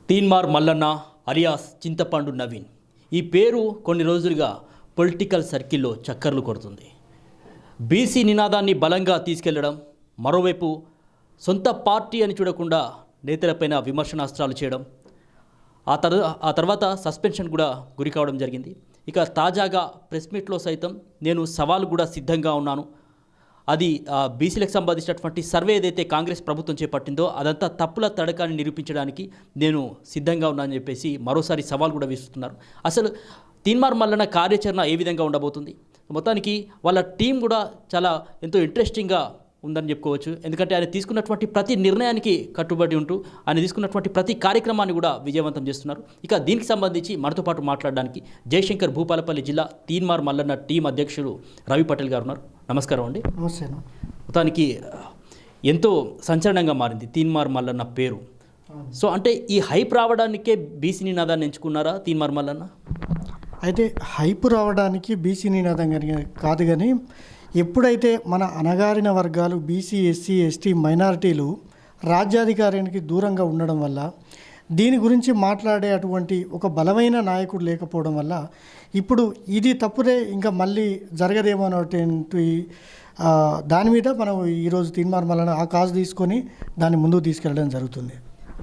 Teenmar Mallanna alias చింతపండు నవీన్ ఈ పేరు కొన్ని రోజులుగా పొలిటికల్ సర్కిల్లో చక్కర్లు కొడుతుంది. బీసీ నినాదాన్ని బలంగా తీసుకెళ్లడం, మరోవైపు సొంత పార్టీ అని చూడకుండా నేతలపైన విమర్శనాస్త్రాలు చేయడం, ఆ తర్వాత సస్పెన్షన్ కూడా గురి కావడం జరిగింది. ఇక తాజాగా ప్రెస్ మీట్లో సైతం నేను సవాలు కూడా సిద్ధంగా ఉన్నాను, అది బీసీలకు సంబంధించినటువంటి సర్వే ఏదైతే కాంగ్రెస్ ప్రభుత్వం చేపట్టిందో అదంతా తప్పుల తడకాన్ని నిరూపించడానికి నేను సిద్ధంగా ఉన్నానని చెప్పేసి మరోసారి సవాల్ కూడా విసురుతున్నారు. అసలు తీన్మార్ మల్లన్న కార్యాచరణ ఏ విధంగా ఉండబోతుంది? మొత్తానికి వాళ్ళ టీం కూడా చాలా ఎంతో ఇంట్రెస్టింగ్గా ఉందని చెప్పుకోవచ్చు. ఎందుకంటే ఆయన తీసుకున్నటువంటి ప్రతి నిర్ణయానికి కట్టుబడి ఉంటూ ఆయన తీసుకున్నటువంటి ప్రతి కార్యక్రమాన్ని కూడా విజయవంతం చేస్తున్నారు. ఇక దీనికి సంబంధించి మనతో పాటు మాట్లాడడానికి జయశంకర్ భూపాలపల్లి జిల్లా తీన్మార్ మల్లన్న టీం అధ్యక్షులు రవి పటేల్ గారు ఉన్నారు. నమస్కారం అండి. నమస్తే. మొత్తానికి ఎంతో సంచలనంగా మారింది తీన్మార్ మల్లన్న పేరు. సో అంటే ఈ హైప్ రావడానికే బీసీ నినాదాన్ని ఎంచుకున్నారా తీన్మార్ మల్లన్న? అయితే హైప్ రావడానికి బీసీ నినాదం కాదు, కానీ ఎప్పుడైతే మన అణగారిన వర్గాలు బీసీ, ఎస్సీ, ఎస్టీ, మైనారిటీలు రాజ్యాధికారానికి దూరంగా ఉండడం వల్ల, దీని గురించి మాట్లాడే అటువంటి ఒక బలమైన నాయకుడు లేకపోవడం వల్ల ఇప్పుడు ఇది తప్పుదే ఇంకా మళ్ళీ జరగదేమో అనేటువంటి దాని మీద మనం ఈరోజు తీన్మార్ మల్లన్న ఆ కాజు తీసుకొని దాన్ని ముందుకు తీసుకెళ్ళడం జరుగుతుంది.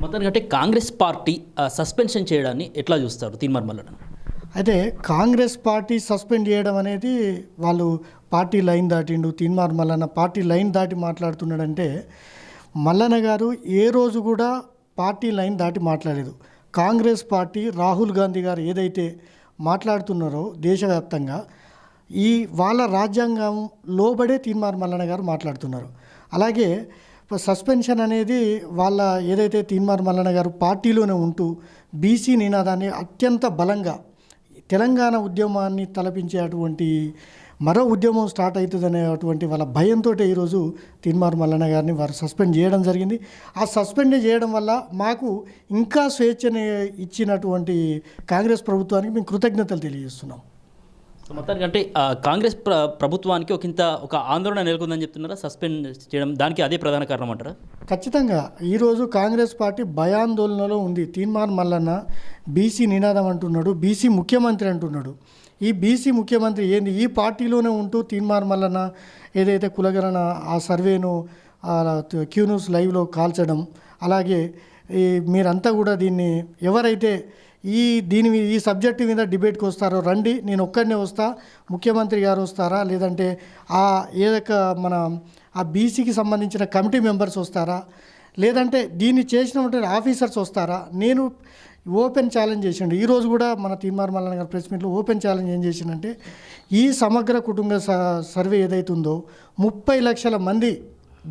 మొత్తానికి అంటే కాంగ్రెస్ పార్టీ సస్పెన్షన్ చేయడాన్ని ఎట్లా చూస్తారు తీన్మార్ మల్లన్న? అయితే కాంగ్రెస్ పార్టీ సస్పెండ్ చేయడం అనేది వాళ్ళు పార్టీ లైన్ దాటిండు, తీన్మార్ మల్లన్న పార్టీ లైన్ దాటి మాట్లాడుతున్నాడంటే, మల్లన్న గారు ఏ రోజు కూడా పార్టీ లైన్ దాటి మాట్లాడలేదు. కాంగ్రెస్ పార్టీ రాహుల్ గాంధీ గారు ఏదైతే మాట్లాడుతున్నారో దేశవ్యాప్తంగా ఈ వాళ్ళ రాజ్యాంగం లోబడే తీన్మార్ మల్లన్న గారు మాట్లాడుతున్నారు. అలాగే సస్పెన్షన్ అనేది వాళ్ళ ఏదైతే తీన్మార్ మల్లన్న గారు పార్టీలోనే ఉంటూ బీసీ నినాదాన్ని అత్యంత బలంగా తెలంగాణ ఉద్యమాన్ని తలపించేటువంటి మరో ఉద్యమం స్టార్ట్ అవుతుందనేటువంటి వాళ్ళ భయంతో ఈరోజు తీన్మార్ మల్లన్న గారిని వారు సస్పెండ్ చేయడం జరిగింది. ఆ సస్పెండ్ చేయడం వల్ల మాకు ఇంకా స్వేచ్ఛని ఇచ్చినటువంటి కాంగ్రెస్ ప్రభుత్వానికి మేము కృతజ్ఞతలు తెలియజేస్తున్నాం. మొత్తానికి అంటే కాంగ్రెస్ ప్రభుత్వానికి ఒక ఆందోళన నెలకొందని చెప్తున్నారా సస్పెండ్ చేయడం? దానికి అదే ప్రధాన కారణం అంటారా? ఖచ్చితంగా ఈరోజు కాంగ్రెస్ పార్టీ భయాందోళనలో ఉంది. తీన్మార్ మల్లన్న బీసీ నినాదం అంటున్నాడు, బీసీ ముఖ్యమంత్రి అంటున్నాడు. ఈ బీసీ ముఖ్యమంత్రి ఏంది? ఈ పార్టీలోనే ఉంటూ తీన్మార్ మల్లన్న ఏదైతే కులగణన ఆ సర్వేను క్యూ న్యూస్ లైవ్లో కాల్చడం, అలాగే మీరంతా కూడా దీన్ని ఎవరైతే ఈ సబ్జెక్టు మీద డిబేట్కి వస్తారో రండి, నేను ఒక్కడనే వస్తా, ముఖ్యమంత్రి గారు వస్తారా, లేదంటే మన ఆ బీసీకి సంబంధించిన కమిటీ మెంబర్స్ వస్తారా, లేదంటే దీన్ని చేసినటువంటి ఆఫీసర్స్ వస్తారా, నేను ఓపెన్ ఛాలెంజ్ చేసిండు. ఈరోజు కూడా మన తీన్మార్ మల్లన్న గారు ప్రెస్ మీట్లో ఓపెన్ ఛాలెంజ్ ఏం చేసిందంటే, ఈ సమగ్ర కుటుంబ సర్వే ఏదైతుందో 30 లక్షల మంది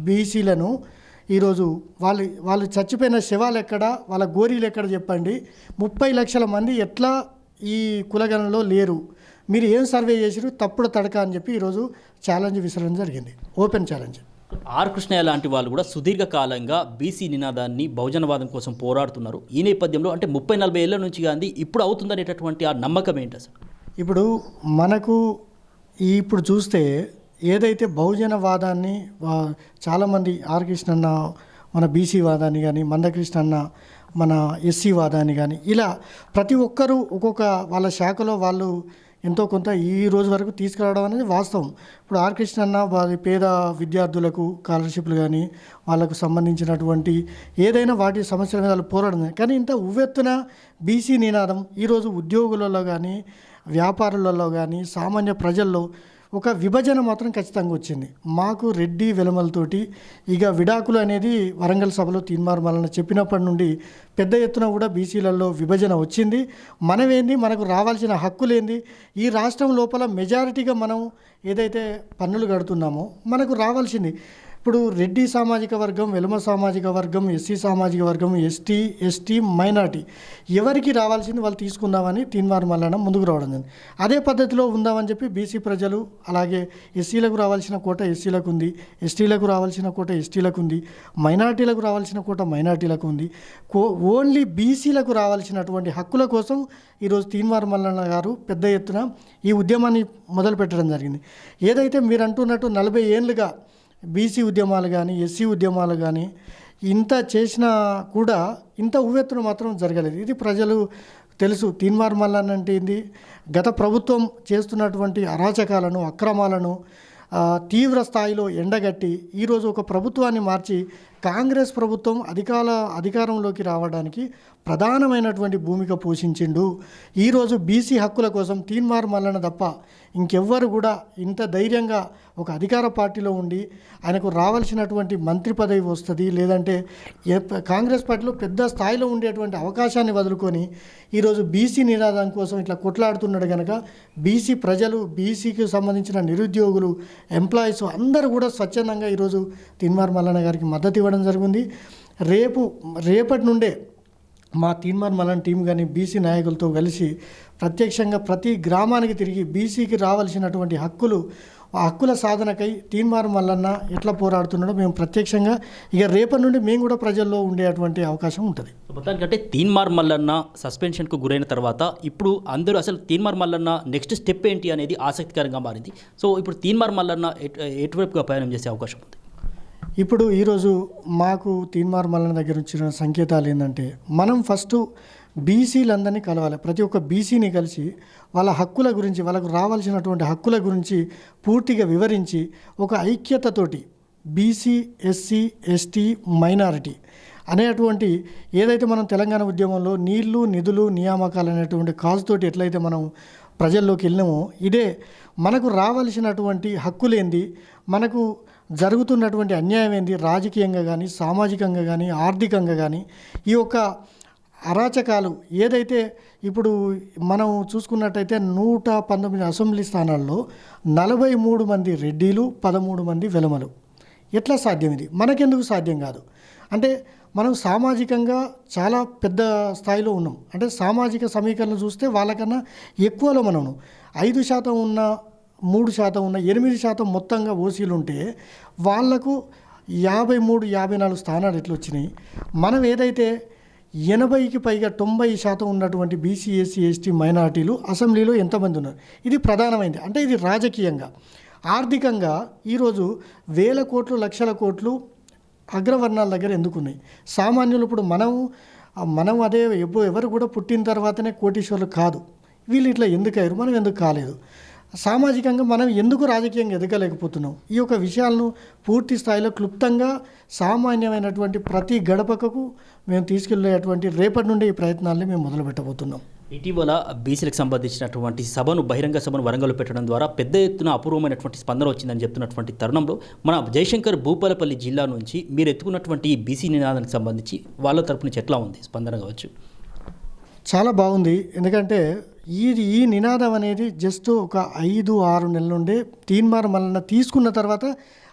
బీసీలను ఈరోజు వాళ్ళు చచ్చిపోయిన శవాలు ఎక్కడ, వాళ్ళ గోరీలు ఎక్కడ చెప్పండి, 30 లక్షల మంది ఎట్లా ఈ కులగణనలో లేరు, మీరు ఏం సర్వే చేసిరు, తప్పుడు తడక అని చెప్పి ఈరోజు ఛాలెంజ్ విసరడం జరిగింది, ఓపెన్ ఛాలెంజ్. ఆర్ కృష్ణయ్య లాంటి వాళ్ళు కూడా సుదీర్ఘకాలంగా బీసీ నినాదాన్ని బహుజనవాదం కోసం పోరాడుతున్నారు. ఈ నేపథ్యంలో అంటే 30-40 ఏళ్ల నుంచి కానీ ఇప్పుడు అవుతుందనేటటువంటి ఆ నమ్మకం ఏంటి అసలు? ఇప్పుడు మనకు ఇప్పుడు చూస్తే ఏదైతే బహుజనవాదాన్ని చాలామంది ఆర్ కృష్ణన్న మన బీసీ వాదాన్ని కానీ, మందకృష్ణన్న మన ఎస్సీ వాదాన్ని కానీ, ఇలా ప్రతి ఒక్కరూ ఒక్కొక్క వాళ్ళ శాఖలో వాళ్ళు ఎంతో కొంత ఈ రోజు వరకు తీసుకురావడం అనేది వాస్తవం. ఇప్పుడు ఆర్ కృష్ణన్న వారి పేద విద్యార్థులకు స్కాలర్షిప్లు కానీ, వాళ్ళకు సంబంధించినటువంటి ఏదైనా వాటి సమస్యల మీద వాళ్ళు పోరాడడం, కానీ ఇంత ఉవ్వెత్తున బీసీ నినాదం ఈరోజు ఉద్యోగులలో కానీ, వ్యాపారులలో కానీ, సామాన్య ప్రజల్లో ఒక విభజన మాత్రం ఖచ్చితంగా వచ్చింది. మాకు రెడ్డి వెలమలతోటి ఇక విడాకులు అనేది వరంగల్ సభలో తీన్మార్ మల్లన్న చెప్పినప్పటి నుండి పెద్ద ఎత్తున కూడా బీసీలలో విభజన వచ్చింది. మనమేంది, మనకు రావాల్సిన హక్కులేంది, ఈ రాష్ట్రం లోపల మెజారిటీగా మనం ఏదైతే పన్నులు కడుతున్నామో మనకు రావాల్సింది. ఇప్పుడు రెడ్డి సామాజిక వర్గం, వెలుమ సామాజిక వర్గం, ఎస్సీ సామాజిక వర్గం, ఎస్టీ, మైనార్టీ ఎవరికి రావాల్సింది వాళ్ళు తీసుకుందామని తీన్మార్ మల్లన్న ముందుకు రావడం జరిగింది. అదే పద్ధతిలో ఉందామని చెప్పి బీసీ ప్రజలు, అలాగే ఎస్సీలకు రావాల్సిన కోట ఎస్సీలకు ఉంది, ఎస్టీలకు రావాల్సిన కోట ఎస్టీలకు ఉంది, మైనార్టీలకు రావాల్సిన కోట మైనార్టీలకు ఉంది. ఓన్లీ బీసీలకు రావాల్సినటువంటి హక్కుల కోసం ఈరోజు తీన్మార్ మల్లన్న గారు పెద్ద ఎత్తున ఈ ఉద్యమాన్ని మొదలుపెట్టడం జరిగింది. ఏదైతే మీరు అంటున్నట్టు 40 ఏళ్ళుగా బీసీ ఉద్యమాలు కానీ, ఎస్సీ ఉద్యమాలు కానీ, ఇంత చేసినా కూడా ఇంత ఉవ్వెత్తున మాత్రం జరగలేదు. ఇది ప్రజలు తెలుసు. తీన్మార్ మల్లన్న అంటే ఏంది, గత ప్రభుత్వం చేస్తున్నటువంటి అరాచకాలను, అక్రమాలను తీవ్ర స్థాయిలో ఎండగట్టి ఈరోజు ఒక ప్రభుత్వాన్ని మార్చి కాంగ్రెస్ ప్రభుత్వం అధికారంలోకి రావడానికి ప్రధానమైనటువంటి భూమిక పోషించిండు. ఈరోజు బీసీ హక్కుల కోసం తీన్మార్ మల్లన్న తప్ప ఇంకెవ్వరు కూడా ఇంత ధైర్యంగా ఒక అధికార పార్టీలో ఉండి ఆయనకు రావాల్సినటువంటి మంత్రి పదవి వస్తుంది, లేదంటే కాంగ్రెస్ పార్టీలో పెద్ద స్థాయిలో ఉండేటువంటి అవకాశాన్ని వదులుకొని ఈరోజు బీసీ నినాదం కోసం ఇట్లా కొట్లాడుతున్నాడు కనుక బీసీ ప్రజలు, బీసీకి సంబంధించిన నిరుద్యోగులు, ఎంప్లాయీస్ అందరూ కూడా స్వచ్ఛందంగా ఈరోజు తీన్మార్ మల్లన్న గారికి మద్దతు ఇవ్వడం జరిగింది. రేపటి నుండే మా తీన్మార్ మల్లన్న టీం కానీ బీసీ నాయకులతో కలిసి ప్రత్యక్షంగా ప్రతి గ్రామానికి తిరిగి బీసీకి రావాల్సినటువంటి హక్కుల సాధనకై తీన్మార్ మల్లన్న ఎట్లా పోరాడుతున్నాడో మేము ప్రత్యక్షంగా ఇక రేపటి నుండి మేము కూడా ప్రజల్లో ఉండేటువంటి అవకాశం ఉంటుంది. మొత్తానికంటే తీన్మార్ మల్లన్న సస్పెన్షన్కు గురైన తర్వాత ఇప్పుడు అందరూ అసలు తీన్మార్ మల్లన్న నెక్స్ట్ స్టెప్ ఏంటి అనేది ఆసక్తికరంగా మారింది. సో ఇప్పుడు తీన్మార్ మల్లన్న ఎటువైపుగా ప్రయాణం చేసే అవకాశం ఉంది? ఇప్పుడు ఈరోజు మాకు తీన్మార్ మల్లన్న దగ్గర వచ్చిన సంకేతాలు ఏంటంటే, మనం ఫస్ట్ బీసీలందరినీ కలవాలి. ప్రతి ఒక్క బీసీని కలిసి వాళ్ళ హక్కుల గురించి, వాళ్ళకు రావాల్సినటువంటి హక్కుల గురించి పూర్తిగా వివరించి ఒక ఐక్యతతోటి బీసీ, ఎస్సీ, ఎస్టీ, మైనారిటీ అనేటువంటి ఏదైతే మనం తెలంగాణ ఉద్యమంలో నీళ్లు, నిధులు, నియామకాలు అనేటువంటి కాజుతోటి ఎట్లయితే మనం ప్రజల్లోకి వెళ్ళినామో, ఇదే మనకు రావాల్సినటువంటి హక్కులేంది, మనకు జరుగుతున్నటువంటి అన్యాయం ఏంది, రాజకీయంగా కానీ, సామాజికంగా కానీ, ఆర్థికంగా కానీ ఈ యొక్క అరాచకాలు ఏదైతే ఇప్పుడు మనం చూసుకున్నట్టయితే 119 అసెంబ్లీ స్థానాల్లో 43 మంది రెడ్డిలు, 13 మంది వెలమలు. ఎట్లా సాధ్యం? ఇది మనకెందుకు సాధ్యం కాదు అంటే మనం సామాజికంగా చాలా పెద్ద స్థాయిలో ఉన్నాం. అంటే సామాజిక సమీకరణ చూస్తే వాళ్ళకన్నా ఎక్కువలో మనం 5% ఉన్న, 3% ఉన్న, 8% మొత్తంగా ఓసీలు ఉంటే వాళ్లకు 53, 54 స్థానాలు ఎట్లా వచ్చినాయి? మనం ఏదైతే 80కి పైగా 90% ఉన్నటువంటి బీసీ, ఎస్సీ, ఎస్టీ, మైనారిటీలు అసెంబ్లీలో ఎంతమంది ఉన్నారు? ఇది ప్రధానమైంది. అంటే ఇది రాజకీయంగా, ఆర్థికంగా ఈరోజు వేల కోట్లు, లక్షల కోట్లు అగ్రవర్ణాల దగ్గర ఎందుకున్నాయి? సామాన్యులు ఇప్పుడు మనం అదే ఎవరు కూడా పుట్టిన తర్వాతనే కోటీశ్వరులు కాదు. వీళ్ళు ఇట్లా ఎందుకు అయ్యారు, మనం ఎందుకు కాలేదు? సామాజికంగా మనం ఎందుకు రాజకీయంగా ఎదగలేకపోతున్నాం? ఈ యొక్క విషయాలను పూర్తి స్థాయిలో క్లుప్తంగా సామాన్యమైనటువంటి ప్రతి గడపకకు మేము తీసుకెళ్లేటువంటి రేపటి నుండి ఈ ప్రయత్నాల్ని మేము మొదలు పెట్టబోతున్నాం. ఇటీవల బీసీలకు సంబంధించినటువంటి బహిరంగ సభను వరంగల్లో పెట్టడం ద్వారా పెద్ద ఎత్తున అపూర్వమైనటువంటి స్పందన వచ్చిందని చెప్తున్నటువంటి తరుణంలో మన జయశంకర్ భూపాలపల్లి జిల్లా నుంచి మీరు ఎత్తుకున్నటువంటి బీసీ నినాదానికి సంబంధించి వాళ్ళ తరపు నుంచి ఎట్లా ఉంది స్పందన కావచ్చు? చాలా బాగుంది. ఎందుకంటే ఈ నినాదం అనేది జస్ట్ ఒక 5-6 నెలల నుండే తీన్మార్ మల్లన్న తీసుకున్న తర్వాత,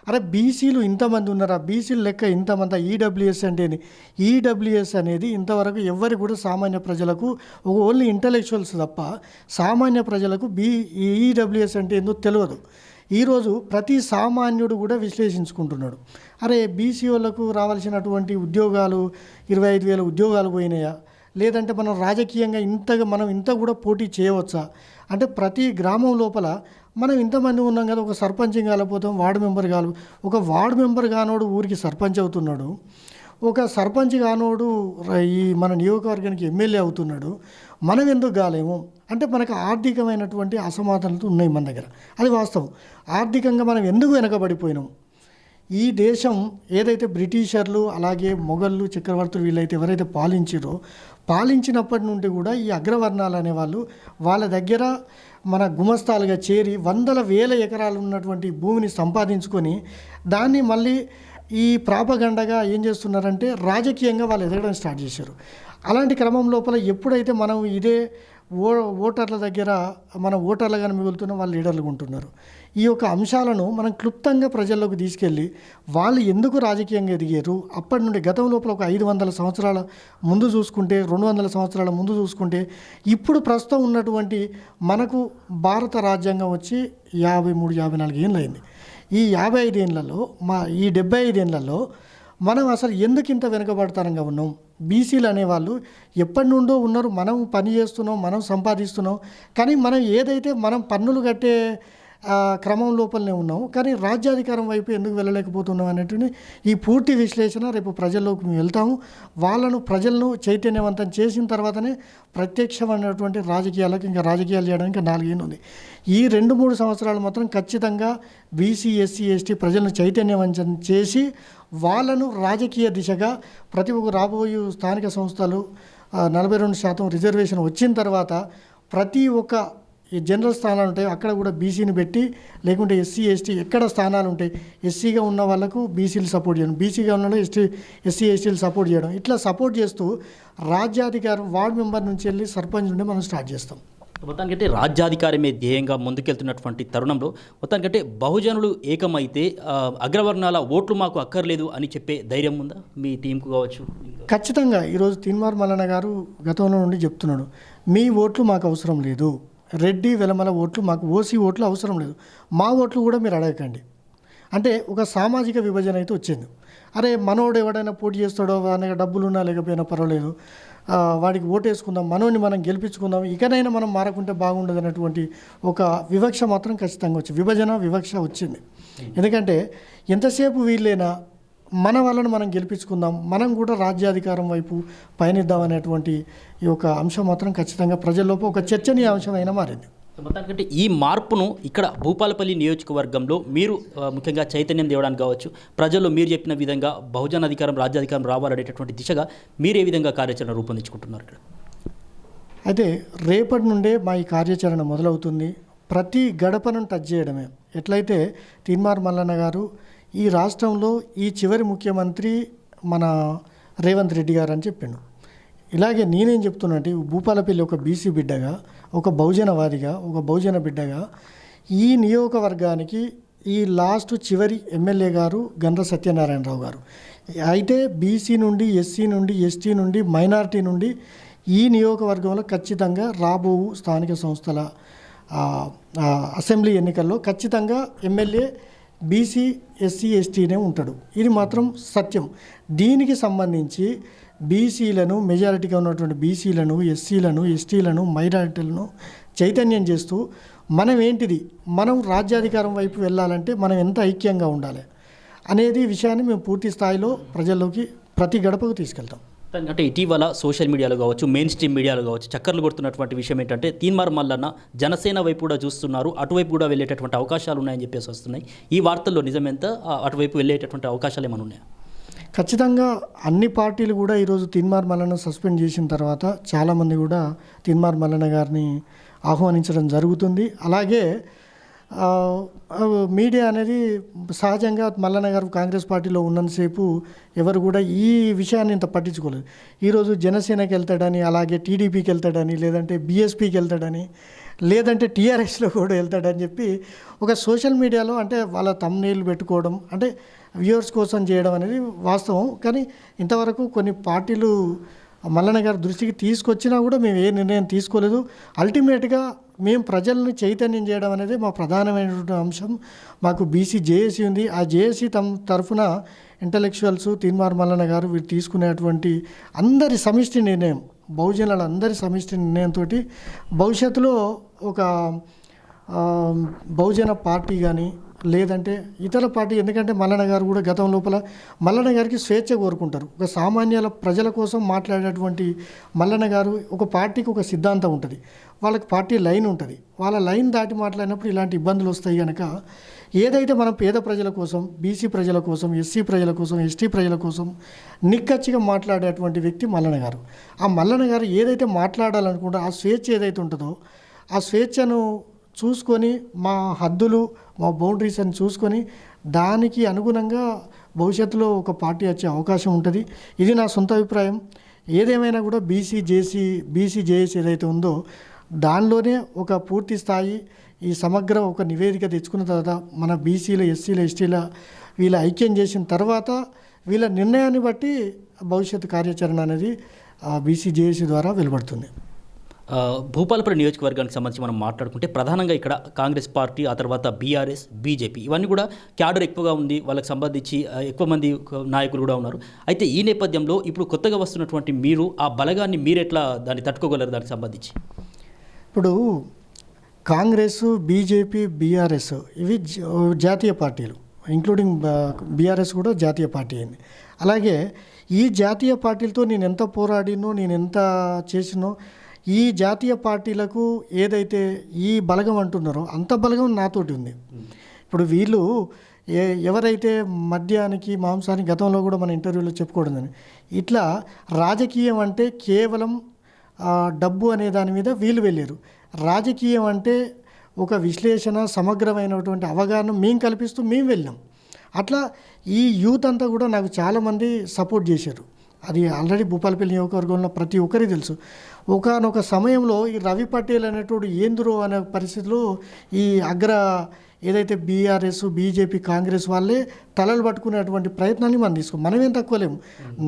అరే బీసీలు ఇంతమంది ఉన్నారా, బీసీలు లెక్క ఇంతమంది, ఈడబ్ల్యూఎస్ అంటే ఈడబ్ల్యూఎస్ అనేది ఇంతవరకు ఎవరు కూడా సామాన్య ప్రజలకు, ఓన్లీ ఇంటలెక్చువల్స్ తప్ప సామాన్య ప్రజలకు ఈడబ్ల్యూఎస్ అంటే ఏందో తెలియదు. ఈరోజు ప్రతి సామాన్యుడు కూడా విశ్లేషించుకుంటున్నాడు. అరే బీసీ వాళ్ళకు రావాల్సినటువంటి ఉద్యోగాలు 25,000 ఉద్యోగాలు పోయినాయా, లేదంటే మనం రాజకీయంగా ఇంత కూడా పోటీ చేయవచ్చా? అంటే ప్రతి గ్రామం లోపల మనం ఇంతమంది ఉన్నాం కదా, ఒక సర్పంచ్ కాలేకపోతాం, వార్డు మెంబర్ ఒక వార్డు మెంబర్ కానోడు ఊరికి సర్పంచ్ అవుతున్నాడు, ఒక సర్పంచ్ కానోడు ఈ మన నియోజకవర్గానికి ఎమ్మెల్యే అవుతున్నాడు, మనం ఎందుకు కాలేము? అంటే మనకు ఆర్థికమైనటువంటి అసమానతలు ఉన్నాయి మన దగ్గర, అది వాస్తవం. ఆర్థికంగా మనం ఎందుకు వెనకబడిపోయినాం? ఈ దేశం ఏదైతే బ్రిటిషర్లు, అలాగే మొఘళ్ళు, చక్రవర్తులు వీళ్ళైతే ఎవరైతే పాలించినప్పటి నుండి కూడా ఈ అగ్రవర్ణాలు అనేవాళ్ళు వాళ్ళ దగ్గర మన గుమస్తాలుగా చేరి వందల వేల ఎకరాలు ఉన్నటువంటి భూమిని సంపాదించుకొని దాన్ని మళ్ళీ ఈ ప్రాపగండగా ఏం చేస్తున్నారంటే రాజకీయంగా వాళ్ళు ఎదగడం స్టార్ట్ చేశారు. అలాంటి క్రమం లోపల ఎప్పుడైతే మనం ఇదే ఓటర్ల దగ్గర మన ఓటర్లుగానే మిగులుతున్న వాళ్ళు లీడర్లుగా ఉంటున్నారు. ఈ యొక్క అంశాలను మనం క్లుప్తంగా ప్రజల్లోకి తీసుకెళ్ళి వాళ్ళు ఎందుకు రాజకీయంగా ఎదిగారు, అప్పటి నుండి గతం లోపల ఒక 500 సంవత్సరాల ముందు చూసుకుంటే, 200 సంవత్సరాల ముందు చూసుకుంటే, ఇప్పుడు ప్రస్తుతం ఉన్నటువంటి మనకు భారత రాజ్యాంగం వచ్చి 53-54 ఏళ్ళు అయింది. ఈ 55 ఏళ్లలో ఈ 75 ఏళ్లలో మనం అసలు ఎందుకు ఇంత వెనుకబడతానంగా ఉన్నాం? బీసీలు అనేవాళ్ళు ఎప్పటి నుండో ఉన్నారు, మనం పని చేస్తున్నాం, మనం సంపాదిస్తున్నాం, కానీ మనం ఏదైతే మనం పన్నులు కట్టే క్రమం లోపలనే ఉన్నాము. కానీ రాజ్యాధికారం వైపు ఎందుకు వెళ్ళలేకపోతున్నాం అనేటువంటి ఈ పూర్తి విశ్లేషణ రేపు ప్రజల్లోకి మేము వెళ్తాము. ప్రజలను చైతన్యవంతం చేసిన తర్వాతనే ప్రత్యక్షమైనటువంటి రాజకీయాలకు ఇంకా రాజకీయాలు చేయడానికి 4 ఏళ్ళు ఉంది. ఈ 2-3 సంవత్సరాలు మాత్రం ఖచ్చితంగా బీసీ, ఎస్సీ, ఎస్టీ ప్రజలను చైతన్యవంతం చేసి వాళ్ళను రాజకీయ దిశగా ప్రతి ఒక్క రాబోయే స్థానిక సంస్థలు 42% రిజర్వేషన్ వచ్చిన తర్వాత ప్రతి ఒక్క ఈ జనరల్ స్థానాలు ఉంటాయి అక్కడ కూడా బీసీని పెట్టి, లేకుంటే ఎస్సీ, ఎస్టీ ఎక్కడ స్థానాలు ఉంటాయి ఎస్సీగా ఉన్న వాళ్ళకు బీసీలు సపోర్ట్ చేయడం, బీసీగా ఉన్న ఎస్సీ, ఎస్టీలు సపోర్ట్ చేయడం, ఇట్లా సపోర్ట్ చేస్తూ రాజ్యాధికారం వార్డు మెంబర్ నుంచి వెళ్ళి సర్పంచ్ నుండి మనం స్టార్ట్ చేస్తాం. మొత్తానికంటే రాజ్యాధికారమే ధ్యేయంగా ముందుకెళ్తున్నటువంటి తరుణంలో మొత్తానికంటే బహుజనులు ఏకమైతే అగ్రవర్ణాల ఓట్లు మాకు అక్కర్లేదు అని చెప్పే ధైర్యం ఉందా మీ టీంకు కావచ్చు? ఖచ్చితంగా ఈరోజు తీన్మార్ మల్లన్న గారు గతంలో నుండి చెప్తున్నాడు, మీ ఓట్లు మాకు అవసరం లేదు, రెడ్డి వెలమల ఓట్లు మాకు ఓసీ ఓట్లు అవసరం లేదు, మా ఓట్లు కూడా మీరు అడగకండి అంటే ఒక సామాజిక విభజన అయితే వచ్చింది. అరే మనోడు ఎవడైనా పోటీ చేస్తాడో, వానికి డబ్బులు ఉన్నా లేకపోయినా పర్వాలేదు, వాడికి ఓటేసుకుందాం, మనోని మనం గెలిపించుకుందాం, ఇకనైనా మనం మారకుంటే బాగుండదు అన్నటువంటి ఒక వివక్ష మాత్రం ఖచ్చితంగా వచ్చింది, వివక్ష వచ్చింది. ఎందుకంటే ఎంతసేపు వీళ్ళైనా మన వాళ్ళను మనం గెలిపించుకుందాం, మనం కూడా రాజ్యాధికారం వైపు పయనిద్దాం అనేటువంటి ఈ యొక్క అంశం మాత్రం ఖచ్చితంగా ప్రజల్లోపు ఒక చర్చనీయాంశమైన మారింది. మొత్తానికంటే ఈ మార్పును ఇక్కడ భూపాలపల్లి నియోజకవర్గంలో మీరు ముఖ్యంగా చైతన్యం తేవడానికి కావచ్చు, ప్రజల్లో మీరు చెప్పిన విధంగా బహుజన అధికారం, రాజ్యాధికారం రావాలనేటటువంటి దిశగా మీరు ఏ విధంగా కార్యాచరణ రూపొందించుకుంటున్నారు ఇక్కడ? అయితే రేపటి నుండే మా ఈ కార్యాచరణ మొదలవుతుంది. ప్రతి గడపను టచ్ చేయడమే. ఎట్లయితే తీన్మార్ మల్లన్న గారు ఈ రాష్ట్రంలో ఈ చివరి ముఖ్యమంత్రి మన రేవంత్ రెడ్డి గారు అని చెప్పిండు, ఇలాగే నేనేం చెప్తున్నట్టు భూపాలపల్లి ఒక బీసీ బిడ్డగా, ఒక బహుజనవాదిగా, ఒక బహుజన బిడ్డగా ఈ నియోజకవర్గానికి ఈ చివరి ఎమ్మెల్యే గారు గండ్ర సత్యనారాయణరావు గారు. అయితే బీసీ నుండి, ఎస్సీ నుండి, ఎస్టీ నుండి, మైనారిటీ నుండి ఈ నియోజకవర్గంలో ఖచ్చితంగా రాబో స్థానిక సంస్థల అసెంబ్లీ ఎన్నికల్లో ఖచ్చితంగా ఎమ్మెల్యే బీసీ, ఎస్సీ, ఎస్టీనే ఉంటాడు. ఇది మాత్రం సత్యం. దీనికి సంబంధించి బీసీలను, మెజారిటీగా ఉన్నటువంటి బీసీలను, ఎస్సీలను, ఎస్టీలను, మైనారిటీలను చైతన్యం చేస్తూ మనం రాజ్యాధికారం వైపు వెళ్ళాలంటే మనం ఎంత ఐక్యంగా ఉండాలి అనేది విషయాన్ని మేము పూర్తి స్థాయిలో ప్రజల్లోకి ప్రతి గడపకు తీసుకెళ్తాం. అంటే ఇటీవల సోషల్ మీడియాలో కావచ్చు, మెయిన్ స్ట్రీమ్ మీడియాలో కావచ్చు చక్కర్లు కొడుతున్నటువంటి విషయం ఏంటంటే తీన్మార్ మల్లన్న జనసేన వైపు కూడా చూస్తున్నారు, అటువైపు కూడా వెళ్ళేటటువంటి అవకాశాలు ఉన్నాయని చెప్పేసి వస్తున్నాయి. ఈ వార్తల్లో నిజమెంత? అటువైపు వెళ్ళేటటువంటి అవకాశాలు ఏమైనా ఉన్నాయా? ఖచ్చితంగా అన్ని పార్టీలు కూడా ఈరోజు తీన్మార్ మల్లన్న సస్పెండ్ చేసిన తర్వాత చాలామంది కూడా తీన్మార్ మల్లన్న గారిని ఆహ్వానించడం జరుగుతుంది. అలాగే మీడియా అనేది సహజంగా మల్లన్న గారు కాంగ్రెస్ పార్టీలో ఉన్నంతసేపు ఎవరు కూడా ఈ విషయాన్ని ఇంత పట్టించుకోలేదు. ఈరోజు జనసేనకి వెళ్తాడని, అలాగే టీడీపీకి వెళ్తాడని, లేదంటే బీఎస్పీకి వెళ్తాడని, లేదంటే టీఆర్ఎస్లో కూడా వెళ్తాడని చెప్పి ఒక సోషల్ మీడియాలో అంటే వాళ్ళ థంబ్నెయిల్ పెట్టుకోవడం, అంటే వ్యూవర్స్ కోసం చేయడం అనేది వాస్తవం. కానీ ఇంతవరకు కొన్ని పార్టీలు మల్లన్న గారి దృష్టికి తీసుకొచ్చినా కూడా మేము ఏ నిర్ణయం తీసుకోలేదు. అల్టిమేట్గా మేము ప్రజల్ని చైతన్యం చేయడం అనేది మా ప్రధానమైనటువంటి అంశం. మాకు బీసీ జేఏసీ ఉంది. ఆ జేఏసీ తరఫున ఇంటలెక్చువల్స్ తీన్మార్ మల్లన్న గారు వీరు తీసుకునేటువంటి అందరి సమిష్టి నిర్ణయం, బహుజనుల అందరి సమిష్టి నిర్ణయంతో భవిష్యత్తులో ఒక బహుజన పార్టీ కానీ లేదంటే ఇతర పార్టీ, ఎందుకంటే మల్లన్న గారు కూడా గతం లోపల మల్లన్న గారికి స్వేచ్ఛ కోరుకుంటారు. ఒక సామాన్యుల ప్రజల కోసం మాట్లాడేటువంటి మల్లన్న గారు ఒక పార్టీకి ఒక సిద్ధాంతం ఉంటుంది, వాళ్ళకి పార్టీ లైన్ ఉంటుంది. వాళ్ళ లైన్ దాటి మాట్లాడినప్పుడు ఇలాంటి ఇబ్బందులు వస్తాయి కనుక ఏదైతే మనం పేద ప్రజల కోసం, బీసీ ప్రజల కోసం, ఎస్సీ ప్రజల కోసం, ఎస్టీ ప్రజల కోసం నిక్కచ్చిగా మాట్లాడేటువంటి వ్యక్తి మల్లన్న గారు. ఆ మల్లన్న గారు ఏదైతే మాట్లాడాలనుకుంటారో ఆ స్వేచ్ఛ ఏదైతే ఉంటుందో ఆ స్వేచ్ఛను చూసుకొని, మా హద్దులు, మా బౌండరీస్ అని చూసుకొని దానికి అనుగుణంగా భవిష్యత్తులో ఒక పార్టీ వచ్చే అవకాశం ఉంటుంది. ఇది నా సొంత అభిప్రాయం. ఏదేమైనా కూడా బీసీ జేఏసీ ఏదైతే ఉందో దానిలోనే ఒక పూర్తి స్థాయి ఈ సమగ్ర ఒక నివేదిక తెచ్చుకున్న తర్వాత మన బీసీల, ఎస్సీల, ఎస్టీల వీళ్ళ ఐక్యం చేసిన తర్వాత వీళ్ళ నిర్ణయాన్ని బట్టి భవిష్యత్తు కార్యాచరణ అనేది బీసీ జేఏసీ ద్వారా వెలువడుతుంది. భూపాలపల్లి నియోజకవర్గానికి సంబంధించి మనం మాట్లాడుకుంటే ప్రధానంగా ఇక్కడ కాంగ్రెస్ పార్టీ, ఆ తర్వాత బీఆర్ఎస్, బీజేపీ ఇవన్నీ కూడా క్యాడర్ ఎక్కువగా ఉంది. వాళ్ళకి సంబంధించి ఎక్కువ మంది నాయకులు కూడా ఉన్నారు. అయితే ఈ నేపథ్యంలో ఇప్పుడు కొత్తగా వస్తున్నటువంటి మీరు ఆ బలగాన్ని మీరు ఎట్లా దాన్ని తట్టుకోగలరు? దానికి సంబంధించి ఇప్పుడు కాంగ్రెస్, బీజేపీ, బీఆర్ఎస్ ఇవి జాతీయ పార్టీలు, ఇంక్లూడింగ్ బీఆర్ఎస్ కూడా జాతీయ పార్టీ అయింది. అలాగే ఈ జాతీయ పార్టీలతో నేను ఎంత పోరాడినో, నేను ఎంత చేసినో, ఈ జాతీయ పార్టీలకు ఏదైతే ఈ బలగం అంటున్నారో అంత బలగం నాతోటి ఉంది. ఇప్పుడు వీళ్ళు ఎవరైతే మద్యానికి, మాంసానికి గతంలో కూడా మన ఇంటర్వ్యూలో చెప్పుకోవడం, ఇట్లా రాజకీయం అంటే కేవలం డబ్బు అనే దాని మీద వీళ్ళు వెళ్ళారు. రాజకీయం అంటే ఒక విశ్లేషణ, సమగ్రమైనటువంటి అవగాహన మేము కల్పిస్తూ మేము వెళ్ళాం. అట్లా ఈ యూత్ అంతా కూడా నాకు చాలామంది సపోర్ట్ చేశారు. అది ఆల్రెడీ భూపాలపల్లి నియోజకవర్గంలో ప్రతి ఒక్కరికి తెలుసు. ఒకానొక సమయంలో ఈ రవి పటేల్ అనేటోడు ఏందురో అనే పరిస్థితిలో ఈ ఏదైతే బీఆర్ఎస్, బీజేపీ, కాంగ్రెస్ వాళ్ళే తలలు పట్టుకునేటువంటి ప్రయత్నాన్ని మనం తీసుకోం. మనమేం తక్కువలేము.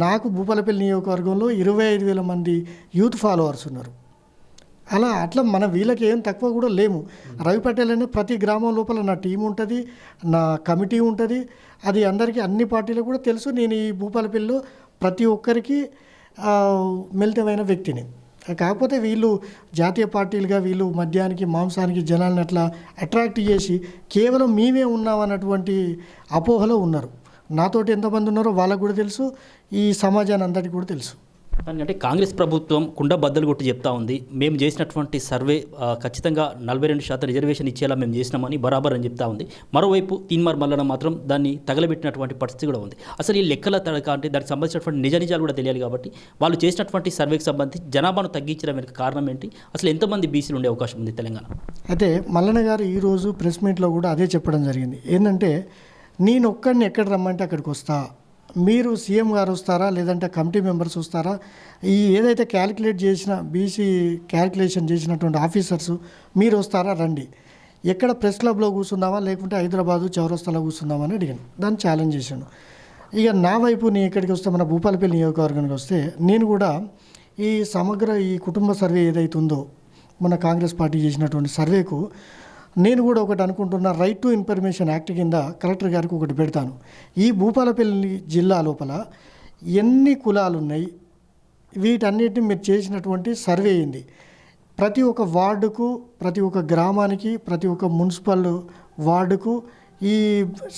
నాకు భూపాలపల్లి నియోజకవర్గంలో 25,000 మంది యూత్ ఫాలోవర్స్ ఉన్నారు. అట్లా మన వీళ్ళకి ఏం తక్కువ కూడా లేము. రవి పటేల్ అనే ప్రతి గ్రామం లోపల నా టీం ఉంటుంది, నా కమిటీ ఉంటుంది. అది అందరికీ, అన్ని పార్టీలకు కూడా తెలుసు. నేను ఈ భూపాలపల్లిలో ప్రతి ఒక్కరికి మిళితమైన వ్యక్తిని. కాకపోతే వీళ్ళు జాతీయ పార్టీలుగా వీళ్ళు మద్యానికి, మాంసానికి జనాలను అట్లా అట్రాక్ట్ చేసి కేవలం మేమే ఉన్నామన్నటువంటి అపోహలో ఉన్నారు. నాతోటి ఎంతమంది ఉన్నారో వాళ్ళకు కూడా తెలుసు, ఈ సమాజాన్ని అందరికీ కూడా తెలుసు. అంటే కాంగ్రెస్ ప్రభుత్వం కుండ బద్దలు కొట్టి చెప్తా ఉంది, మేము చేసినటువంటి సర్వే ఖచ్చితంగా 42% రిజర్వేషన్ ఇచ్చేలా మేము చేసినామని బరాబర్ అని చెప్తా ఉంది. మరోవైపు తీన్మార్ మల్లన్న మాత్రం దాన్ని తగలబెట్టినటువంటి పరిస్థితి కూడా ఉంది. అసలు ఈ లెక్కల తడక అంటే దానికి సంబంధించినటువంటి నిజాలు కూడా తెలియాలి. కాబట్టి వాళ్ళు చేసినటువంటి సర్వేకి సంబంధించి జనాభాను తగ్గించడం వెనుక కారణం ఏంటి, అసలు ఎంతమంది బీసీలు ఉండే అవకాశం ఉంది తెలంగాణ? అయితే మల్లన్న గారు ఈరోజు ప్రెస్ మీట్లో కూడా అదే చెప్పడం జరిగింది. ఏంటంటే, నేను ఒక్కడిని ఎక్కడ రమ్మంటే అక్కడికి వస్తా, మీరు సీఎం గారు వస్తారా లేదంటే కమిటీ మెంబర్స్ వస్తారా, ఈ ఏదైతే క్యాలిక్యులేట్ చేసిన బీసీ క్యాలిక్యులేషన్ చేసినటువంటి ఆఫీసర్స్ మీరు వస్తారా, రండి. ఎక్కడ ప్రెస్ క్లబ్లో కూర్చుందామా లేకుంటే హైదరాబాదు చౌరస్తాలో కూర్చుందామా అని అడిగాను. దాన్ని ఛాలెంజ్ చేశాను. ఇక నా వైపు నేను ఎక్కడికి వస్తే, మన భూపాలపల్లి నియోజకవర్గానికి వస్తే, నేను కూడా ఈ సమగ్ర ఈ కుటుంబ సర్వే ఏదైతే ఉందో మన కాంగ్రెస్ పార్టీ చేసినటువంటి సర్వేకు నేను కూడా ఒకటి అనుకుంటున్నా. రైట్ టు ఇన్ఫర్మేషన్ యాక్ట్ కింద కలెక్టర్ గారికి ఒకటి పెడతాను. ఈ భూపాలపల్లి జిల్లా లోపల ఎన్ని కులాలు ఉన్నాయి, వీటన్నిటిని మీరు చేసినటువంటి సర్వే అయింది. ప్రతి ఒక్క వార్డుకు, ప్రతి ఒక్క గ్రామానికి, ప్రతి ఒక్క మున్సిపల్ వార్డుకు ఈ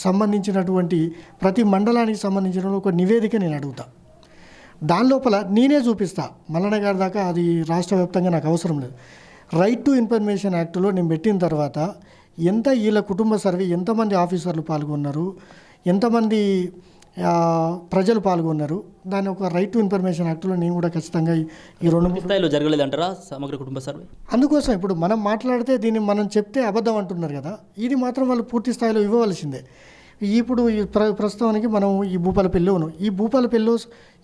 సంబంధించినటువంటి ప్రతి మండలానికి సంబంధించిన ఒక నివేదిక నేను అడుగుతా. దాని లోపల నేనే చూపిస్తా. మల్లన్న గారి దాకా అది రాష్ట్ర వ్యాప్తంగా నాకు అవసరం లేదు. రైట్ టు ఇన్ఫర్మేషన్ యాక్ట్లో నేను పెట్టిన తర్వాత ఎంత వీళ్ళ కుటుంబ సర్వే, ఎంతమంది ఆఫీసర్లు పాల్గొన్నారు, ఎంతమంది ప్రజలు పాల్గొన్నారు, దాని ఒక రైట్ టు ఇన్ఫర్మేషన్ యాక్ట్లో నేను కూడా ఖచ్చితంగా ఈ 2-3 స్థాయిలో జరగలేదంటారా సమగ్ర కుటుంబ సర్వే? అందుకోసం ఇప్పుడు మనం మాట్లాడితే దీన్ని మనం చెప్తే అబద్ధం అంటున్నారు కదా, ఇది మాత్రం వాళ్ళు పూర్తి స్థాయిలో ఇవ్వవలసిందే. ఇప్పుడు ఈ ప్రస్తుతానికి మనం ఈ భూపాలపల్లిలో ఉన్నాం. ఈ భూపాలపల్లిలో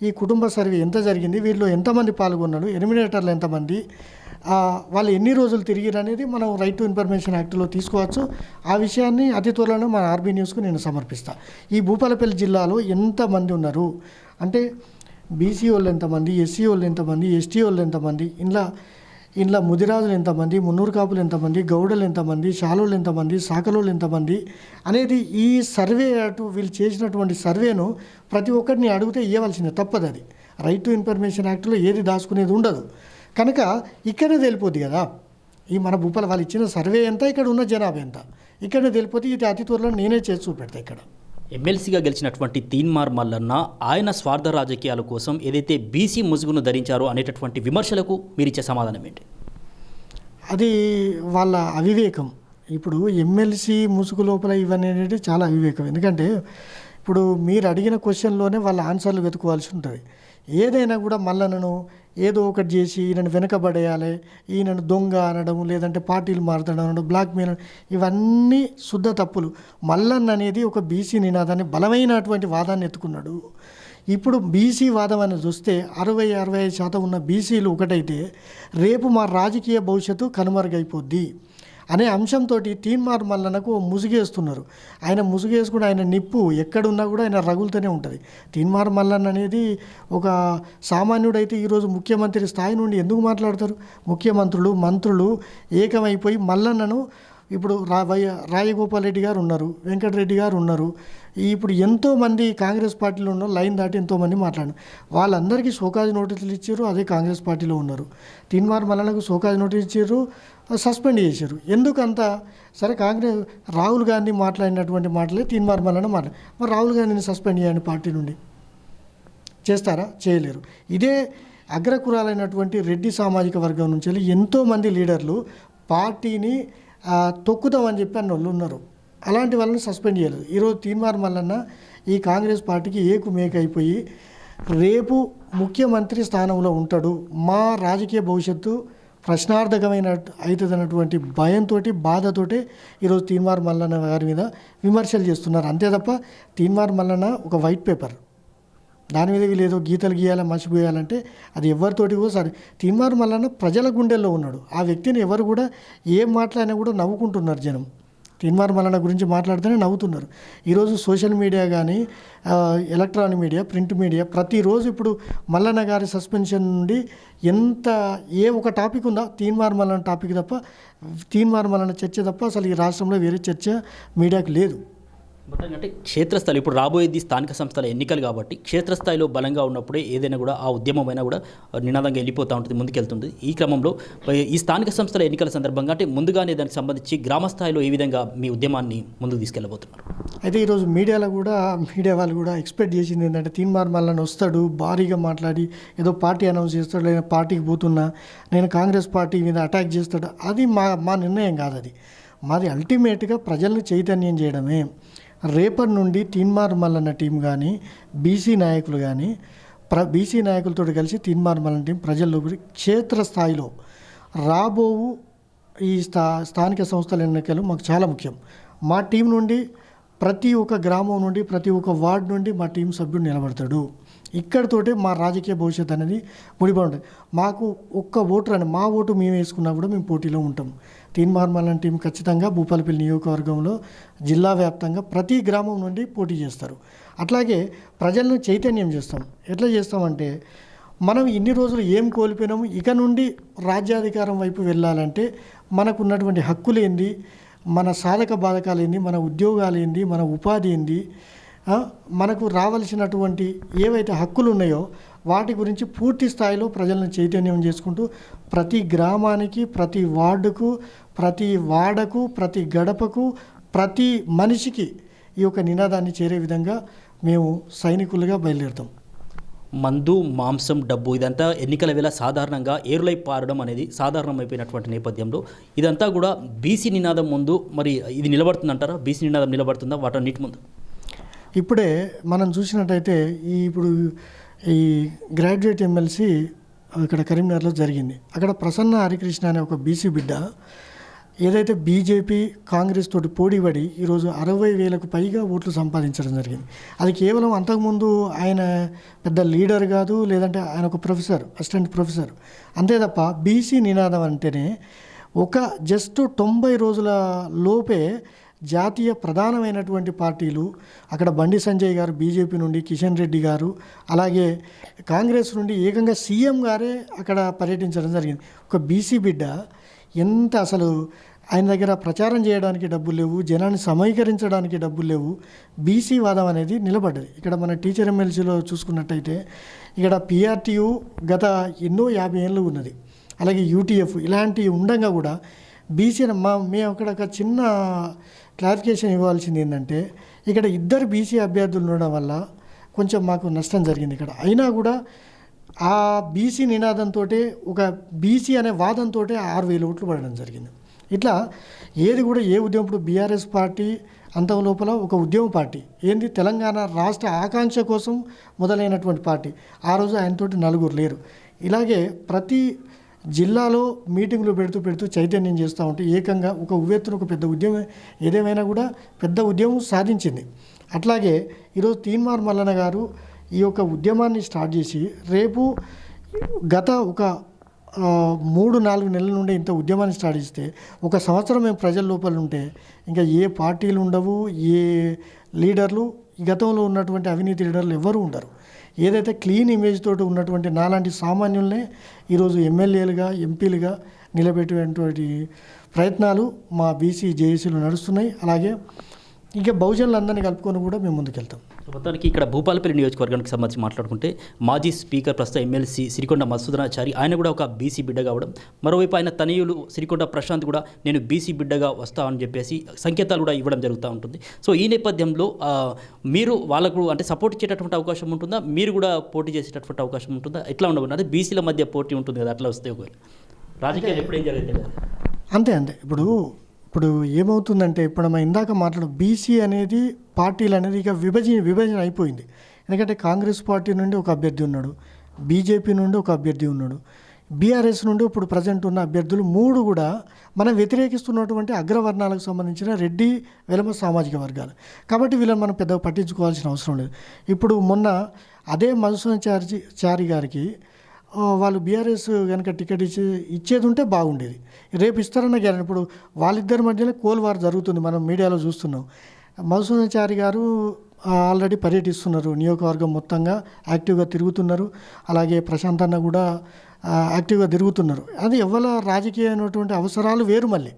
ఈ కుటుంబ సర్వే ఎంత జరిగింది, వీళ్ళు ఎంతమంది పాల్గొన్నారు, ఎలిమినేటర్లు ఎంతమంది, వాళ్ళు ఎన్ని రోజులు తిరిగిరు అనేది మనం రైట్ టు ఇన్ఫర్మేషన్ యాక్ట్లో తీసుకోవచ్చు. ఆ విషయాన్ని అతి త్వరలో మన ఆర్బీ న్యూస్కు నేను సమర్పిస్తాను. ఈ భూపాలపల్లి జిల్లాలో ఎంతమంది ఉన్నారు అంటే, బీసీ వాళ్ళు ఎంతమంది, ఎస్సీ వాళ్ళు ఎంతమంది, ఎస్టీ వాళ్ళు ఎంతమంది, ఇంట్లో ముదిరాజులు ఎంతమంది, మున్నూరు కాపులు ఎంతమంది, గౌడలు ఎంతమంది, శాలోళ్ళు ఎంతమంది, సాకలోళ్ళు ఎంతమంది అనేది ఈ సర్వే వీళ్ళు చేసినటువంటి సర్వేను ప్రతి ఒక్కరిని అడిగితే ఇవ్వవలసిందే, తప్పదు. అది రైట్ టు ఇన్ఫర్మేషన్ యాక్ట్లో ఏది దాచుకునేది ఉండదు. కనుక ఇక్కడే తెలిపోద్ది కదా, ఈ మన భూపాల వాళ్ళు ఇచ్చిన సర్వే ఎంత, ఇక్కడ ఉన్న జనాభా ఎంత, ఇక్కడే తెలిపోతే ఇది అతి త్వరలో నేనే చేసి చూపెడతా. ఇక్కడ ఎమ్మెల్సీగా గెలిచినటువంటి తీన్మార్ మల్లన్న ఆయన స్వార్థ రాజకీయాల కోసం ఏదైతే బీసీ ముసుగును ధరించారో అనేటటువంటి విమర్శలకు మీరిచ్చే సమాధానం ఏంటి? అది వాళ్ళ అవివేకం. ఇప్పుడు ఎమ్మెల్సీ ముసుగు లోపల ఇవన్నీ అనేది చాలా అవివేకం. ఎందుకంటే ఇప్పుడు మీరు అడిగిన క్వశ్చన్లోనే వాళ్ళ ఆన్సర్లు వెతుకోవాల్సి ఉంటుంది. ఏదైనా కూడా మల్లన్నను ఏదో ఒకటి చేసి ఈయనను వెనకబడేయాలి, ఈయనను దొంగ అనడం, లేదంటే పార్టీలు మారుతడం అనడం, బ్లాక్ మెయిల్, ఇవన్నీ శుద్ధ తప్పులు. మల్లన్న అనేది ఒక బీసీ నినాదాన్ని, బలమైనటువంటి వాదాన్ని ఎత్తుకున్నాడు. ఇప్పుడు బీసీ వాదం అని చూస్తే 60-65% ఉన్న బీసీలు ఒకటైతే రేపు మా రాజకీయ భవిష్యత్తు కనుమరుగైపోద్ది అనే అంశంతో తీన్మార్ మల్లన్నకు ముసుగేస్తున్నారు. ఆయన ముసుగేసుకుని ఆయన నిప్పు ఎక్కడున్నా కూడా ఆయన రగులుతూనే ఉంటుంది. తీన్మార్ మల్లన్న అనేది ఒక సామాన్యుడైతే ఈరోజు ముఖ్యమంత్రి స్థాయి నుండి ఎందుకు మాట్లాడతారు? ముఖ్యమంత్రులు, మంత్రులు ఏకమైపోయి మల్లన్నను ఇప్పుడు రాజగోపాల్ రెడ్డి గారు ఉన్నారు, వెంకటరెడ్డి గారు ఉన్నారు. ఇప్పుడు ఎంతోమంది కాంగ్రెస్ పార్టీలో ఉన్నారు, లైన్ దాటి ఎంతోమంది మాట్లాడారు. వాళ్ళందరికీ షోకాజ్ నోటీసులు ఇచ్చారు, అదే కాంగ్రెస్ పార్టీలో ఉన్నారు. తీన్మార్ మల్లన్నకు షోకాజ్ నోటీస్ ఇచ్చారు, సస్పెండ్ చేశారు. ఎందుకంత సరే కాంగ్రెస్ రాహుల్ గాంధీ మాట్లాడినటువంటి మాటలే తీన్మార్ మల్లన్న మరి రాహుల్ గాంధీని సస్పెండ్ చేయండి పార్టీ నుండి, చేస్తారా? చేయలేరు. ఇదే అగ్రకులాలైనటువంటి రెడ్డి సామాజిక వర్గం నుంచి వెళ్ళి ఎంతోమంది లీడర్లు పార్టీని తొక్కుదామని చెప్పి అన్న వాళ్ళు ఉన్నారు. అలాంటి వాళ్ళని సస్పెండ్ చేయలేదు. ఈరోజు తీన్మార్ మల్లన్న ఈ కాంగ్రెస్ పార్టీకి ఏకుమేక అయిపోయి రేపు ముఖ్యమంత్రి స్థానంలో ఉంటాడు, మా రాజకీయ భవిష్యత్తు ప్రశ్నార్థకమైన అవుతుందన్నటువంటి భయంతో బాధతోటి ఈరోజు తీన్మార్ మల్లన్న గారి మీద విమర్శలు చేస్తున్నారు. అంతే తప్ప తీన్మార్ మల్లన్న ఒక వైట్ పేపర్, దాని మీద వీళ్ళు ఏదో గీతలు గీయాలా మర్చిపోయాలంటే అది ఎవరితోటి కూడా సరే. తీన్మార్ మల్లన్న ప్రజల గుండెల్లో ఉన్నాడు. ఆ వ్యక్తిని ఎవరు కూడా ఏం మాట్లాడినా కూడా నవ్వుకుంటున్నారు జనం. తీన్మార్ మల్లన్న గురించి మాట్లాడితేనే నవ్వుతున్నారు. ఈరోజు సోషల్ మీడియా కానీ ఎలక్ట్రానిక్ మీడియా, ప్రింట్ మీడియా ప్రతిరోజు ఇప్పుడు మల్లన్న గారి సస్పెన్షన్ నుండి ఏ ఒక టాపిక్ ఉందా తీన్మార్ మల్లన్న టాపిక్ తప్ప, తీన్మార్ మల్లన్న చర్చ తప్ప అసలు ఈ రాష్ట్రంలో వేరే చర్చ మీడియాకి లేదు. అంటే క్షేత్రస్థాయి ఇప్పుడు రాబోయేది స్థానిక సంస్థల ఎన్నికలు కాబట్టి క్షేత్రస్థాయిలో బలంగా ఉన్నప్పుడే ఏదైనా కూడా ఆ ఉద్యమమైనా కూడా నినాదంగా వెళ్ళిపోతూ ఉంటుంది, ముందుకెళ్తుంది. ఈ క్రమంలో ఈ స్థానిక సంస్థల ఎన్నికల సందర్భంగా అంటే ముందుగానే దానికి సంబంధించి గ్రామ స్థాయిలో ఏ విధంగా మీ ఉద్యమాన్ని ముందుకు తీసుకెళ్ళబోతున్నారు? అయితే ఈరోజు మీడియా వాళ్ళు కూడా ఎక్స్పెక్ట్ చేసింది ఏంటంటే తీన్మార్ మల్లన్న వస్తాడు, భారీగా మాట్లాడి ఏదో పార్టీ అనౌన్స్ చేస్తాడు, లేదా పార్టీకి పోతున్నా నేను కాంగ్రెస్ పార్టీ మీద అటాక్ చేస్తాడు. అది మా నిర్ణయం కాదు. అది మాది అల్టిమేట్గా ప్రజలను చైతన్యం చేయడమే. రేపటి నుండి తీన్మార్ మల్లన్న టీం కానీ బీసీ నాయకులు కానీ బీసీ నాయకులతో కలిసి తీన్మార్ మల్లన్న టీం ప్రజల్లోకి క్షేత్రస్థాయిలో రాబోవు ఈ స్థానిక సంస్థల ఎన్నికలు మాకు చాలా ముఖ్యం. మా టీం నుండి ప్రతి ఒక్క గ్రామం నుండి ప్రతి ఒక్క వార్డు నుండి మా టీం సభ్యుడు నిలబడతాడు. ఇక్కడితోటే మా రాజకీయ భవిష్యత్తు అనేది ముడిపడి ఉంటుంది. మాకు ఒక్క ఓటర్ అని మా ఓటు మేము వేసుకున్నా కూడా మేము పోటీలో ఉంటాం. తీన్మార్ మల్లన్న టీం ఖచ్చితంగా భూపాలపల్లి నియోజకవర్గంలో జిల్లా వ్యాప్తంగా ప్రతి గ్రామం నుండి పోటీ చేస్తారు. అట్లాగే ప్రజలను చైతన్యం చేస్తాం. ఎట్లా చేస్తామంటే మనం ఇన్ని రోజులు ఏం కోల్పోయినాము, ఇక నుండి రాజ్యాధికారం వైపు వెళ్ళాలంటే మనకు ఉన్నటువంటి హక్కులు ఏంది, మన సాధక బాధకాలు ఏంది, మన ఉద్యోగాలు ఏంది, మన ఉపాధి ఏంది, మనకు రావాల్సినటువంటి ఏవైతే హక్కులు ఉన్నాయో వాటి గురించి పూర్తి స్థాయిలో ప్రజలను చైతన్యం చేసుకుంటూ ప్రతి గ్రామానికి, ప్రతి వార్డుకు, ప్రతి వాడకు, ప్రతి గడపకు, ప్రతి మనిషికి ఈ యొక్క నినాదాన్ని చేరే విధంగా మేము సైనికులుగా బయలుదేరుతాం. మందు, మాంసం, డబ్బు ఇదంతా ఎన్నికల వేళ సాధారణంగా ఏరులై పారడం అనేది సాధారణమైపోయినటువంటి నేపథ్యంలో ఇదంతా కూడా బీసీ నినాదం ముందు మరి ఇది నిలబడుతుందంటారా? బీసీ నినాదం నిలబడుతుందా వాటన్నిటి ముందు? ఇప్పుడే మనం చూసినట్టయితే ఇప్పుడు ఈ గ్రాడ్యుయేట్ ఎమ్మెల్సీ ఇక్కడ కరీంనగర్లో జరిగింది. అక్కడ ప్రసన్న హరికృష్ణ అనే ఒక బీసీ బిడ్డ ఏదైతే బీజేపీ కాంగ్రెస్ తోటి పోటీపడి ఈరోజు 60,000కు పైగా ఓట్లు సంపాదించడం జరిగింది. అది కేవలం అంతకుముందు ఆయన పెద్ద లీడర్ కాదు, లేదంటే ఆయన ఒక ప్రొఫెసర్, అసిస్టెంట్ ప్రొఫెసర్, అంతే తప్ప బీసీ నినాదం అంటేనే ఒక జస్ట్ 90 రోజుల లోపే జాతీయ ప్రధానమైనటువంటి పార్టీలు అక్కడ బండి సంజయ్ గారు బీజేపీ నుండి, కిషన్ రెడ్డి గారు, అలాగే కాంగ్రెస్ నుండి ఏకంగా సీఎం గారే అక్కడ పర్యటించడం జరిగింది. ఒక బీసీ బిడ్డ ఎంత అసలు ఆయన దగ్గర ప్రచారం చేయడానికి డబ్బులు లేవు, జనాన్ని సమీకరించడానికి డబ్బులు లేవు. బీసీ వాదం అనేది నిలబడ్డది. ఇక్కడ మన టీచర్ ఎమ్మెల్సీలో చూసుకున్నట్టయితే ఇక్కడ పిఆర్టీయు గత ఎన్నో 50 ఏళ్ళు ఉన్నది. అలాగే యూటీఎఫ్ ఇలాంటివి ఉండగా కూడా బీసీ మేము అక్కడ ఒక చిన్న క్లారిఫికేషన్ ఇవ్వాల్సింది ఏంటంటే ఇక్కడ ఇద్దరు బీసీ అభ్యర్థులు ఉండడం వల్ల కొంచెం మాకు నష్టం జరిగింది ఇక్కడ. అయినా కూడా ఆ బీసీ నినాదంతో ఒక బీసీ అనే వాదంతో 6,000 ఓట్లు పడడం జరిగింది. ఇట్లా ఏది కూడా ఏ ఉద్యమం, ఇప్పుడు బీఆర్ఎస్ పార్టీ అంత లోపల ఒక ఉద్యమ పార్టీ ఏంది, తెలంగాణ రాష్ట్ర ఆకాంక్ష కోసం మొదలైనటువంటి పార్టీ. ఆ రోజు ఆయనతోటి 4 లేరు. ఇలాగే ప్రతి జిల్లాలో మీటింగ్లు పెడుతూ చైతన్యం చేస్తూ ఉంటే ఏకంగా ఒక ఉవ్వెత్తున ఒక పెద్ద ఉద్యమం ఏదేమైనా కూడా పెద్ద ఉద్యమం సాధించింది. అట్లాగే ఈరోజు తీన్మార్ మల్లన్న గారు ఈ యొక్క ఉద్యమాన్ని స్టార్ట్ చేసి రేపు గత ఒక 3-4 నెలల నుండి ఇంత ఉద్యమాన్ని స్టార్ట్ చేస్తే 1 సంవత్సరం మేము ప్రజల లోపల ఉంటే ఇంకా ఏ పార్టీలు ఉండవు, ఏ లీడర్లు, గతంలో ఉన్నటువంటి అవినీతి లీడర్లు ఎవరు ఉండరు. ఏదైతే క్లీన్ ఇమేజ్ తోటి ఉన్నటువంటి నాలాంటి సామాన్యులనే ఈరోజు ఎమ్మెల్యేలుగా, ఎంపీలుగా నిలబెట్టేటువంటి ప్రయత్నాలు మా బీసీ జేఏసీలో నడుస్తున్నాయి. అలాగే ఇంకా బహుజనులందరినీ కలుపుకొని కూడా మేము ముందుకెళ్తాం. మొత్తానికి ఇక్కడ భూపాలపల్లి నియోజకవర్గానికి సంబంధించి మాట్లాడుకుంటే మాజీ స్పీకర్ ప్రస్తుత ఎమ్మెల్సీ సిరికొండ మధుసూదనాచారి ఆయన కూడా ఒక బీసీ బిడ్డ కావడం, మరోవైపు ఆయన తనయులు సిరికొండ ప్రశాంత్ కూడా నేను బీసీ బిడ్డగా వస్తా అని చెప్పేసి సంకేతాలు కూడా ఇవ్వడం జరుగుతూ ఉంటుంది. సో ఈ నేపథ్యంలో మీరు వాళ్ళకు అంటే సపోర్ట్ ఇచ్చేటటువంటి అవకాశం ఉంటుందా, మీరు కూడా పోటీ చేసేటటువంటి అవకాశం ఉంటుందా, ఎట్లా ఉండబోతుంది? అంటే బీసీల మధ్య పోటీ ఉంటుంది కదా, అట్లా వస్తే ఒకవేళ రాజకీయాలు ఎప్పుడేం జరుగుతుంది? అంతే ఇప్పుడు ఏమవుతుందంటే ఇప్పుడు మనం ఇందాక బీసీ అనేది పార్టీలు అనేది ఇక విభజన అయిపోయింది. ఎందుకంటే కాంగ్రెస్ పార్టీ నుండి ఒక అభ్యర్థి ఉన్నాడు, బీజేపీ నుండి ఒక అభ్యర్థి ఉన్నాడు, బీఆర్ఎస్ నుండి ఇప్పుడు ప్రజెంట్ ఉన్న అభ్యర్థులు మూడు కూడా మనం వ్యతిరేకిస్తున్నటువంటి అగ్రవర్ణాలకు సంబంధించిన రెడ్డి వెలమ సామాజిక వర్గాలు. కాబట్టి వీళ్ళని మనం పెద్దగా పట్టించుకోవాల్సిన అవసరం లేదు. ఇప్పుడు మొన్న అదే మధుసూదనాచారి గారికి వాళ్ళు బీఆర్ఎస్ కనుక టికెట్ ఇచ్చేది ఉంటే బాగుండేది. రేపు ఇస్తారన్న గ్యారెంటీ. ఇప్పుడు వాళ్ళిద్దరి మధ్యలో కోల్వార్ జరుగుతుంది, మనం మీడియాలో చూస్తున్నాం. మధుసూదనాచారి గారు ఆల్రెడీ పర్యటిస్తున్నారు, నియోజకవర్గం మొత్తంగా యాక్టివ్గా తిరుగుతున్నారు. అలాగే ప్రశాంత్ అన్న కూడా యాక్టివ్గా తిరుగుతున్నారు. అది ఎవరి రాజకీయమైనటువంటి అవసరాలు వేరు. మళ్ళీ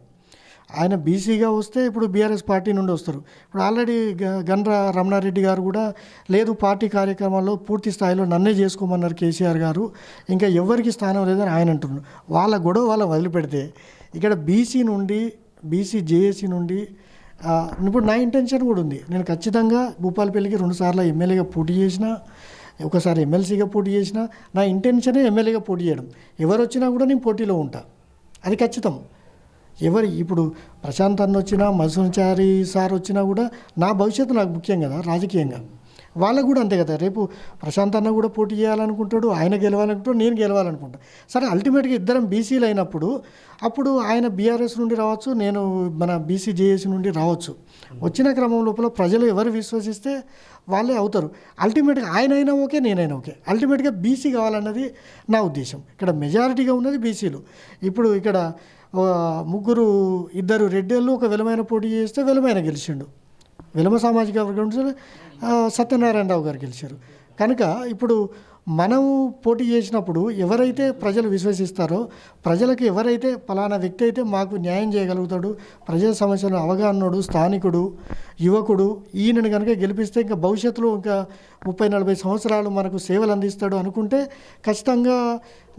ఆయన బీసీగా వస్తే ఇప్పుడు బీఆర్ఎస్ పార్టీ నుండి వస్తారు. ఇప్పుడు ఆల్రెడీ గండ్ర రమణారెడ్డి గారు కూడా లేదు, పార్టీ కార్యక్రమాల్లో పూర్తి స్థాయిలో నన్నే చేసుకోమన్నారు కేసీఆర్ గారు, ఇంకా ఎవరికి స్థానం లేదని ఆయన అంటున్నారు. వాళ్ళ గొడవ వాళ్ళ వదిలిపెడితే ఇక్కడ బీసీ జేఏసీ నుండి ఇప్పుడు నా ఇంటెన్షన్ కూడా ఉంది. నేను ఖచ్చితంగా భూపాలపల్లికి 2 సార్లు ఎమ్మెల్యేగా పోటీ చేసిన, ఒకసారి ఎమ్మెల్సీగా పోటీ చేసిన. నా ఇంటెన్షనే ఎమ్మెల్యేగా పోటీ చేయడం. ఎవరు వచ్చినా కూడా నేను పోటీలో ఉంటా, అది ఖచ్చితం. ఇప్పుడు ప్రశాంత్ అన్న వచ్చినా, మధుసూదనాచారి సార్ వచ్చినా కూడా నా భవిష్యత్తు నాకు ముఖ్యం కదా రాజకీయంగా. వాళ్ళకు కూడా అంతే కదా. రేపు ప్రశాంత్ అన్న కూడా పోటీ చేయాలనుకుంటాడు, ఆయన గెలవాలనుకుంటాడు, నేను గెలవాలనుకుంటా. సరే, అల్టిమేట్గా ఇద్దరం బీసీలు అయినప్పుడు అప్పుడు ఆయన బీఆర్ఎస్ నుండి రావచ్చు, నేను మన బీసీ జేఏసీ నుండి రావచ్చు. వచ్చిన క్రమం లోపల ప్రజలు ఎవరు విశ్వసిస్తే వాళ్ళే అవుతారు. అల్టిమేట్గా ఆయన అయినా ఓకే, నేనైనా ఓకే. అల్టిమేట్గా బీసీ కావాలన్నది నా ఉద్దేశం. ఇక్కడ మెజారిటీగా ఉన్నది బీసీలు. ఇప్పుడు ఇక్కడ ఇద్దరు రెడ్డిళ్ళు ఒక వెలమైన పోటీ చేస్తే వెలమైన గెలిచిండు. వెలమ సామాజిక వర్గం సత్యనారాయణరావు గారు గెలిచారు. కనుక ఇప్పుడు మనం పోటీ చేసినప్పుడు ఎవరైతే ప్రజలు విశ్వసిస్తారో, ప్రజలకు ఎవరైతే ఫలానా వ్యక్తి అయితే మాకు న్యాయం చేయగలుగుతాడు, ప్రజల సమస్యలను అవగాహనోడు, స్థానికుడు, యువకుడు, ఈయనను కనుక గెలిపిస్తే ఇంకా భవిష్యత్తులో ఇంకా 30-40 సంవత్సరాలు మనకు సేవలు అందిస్తాడు అనుకుంటే ఖచ్చితంగా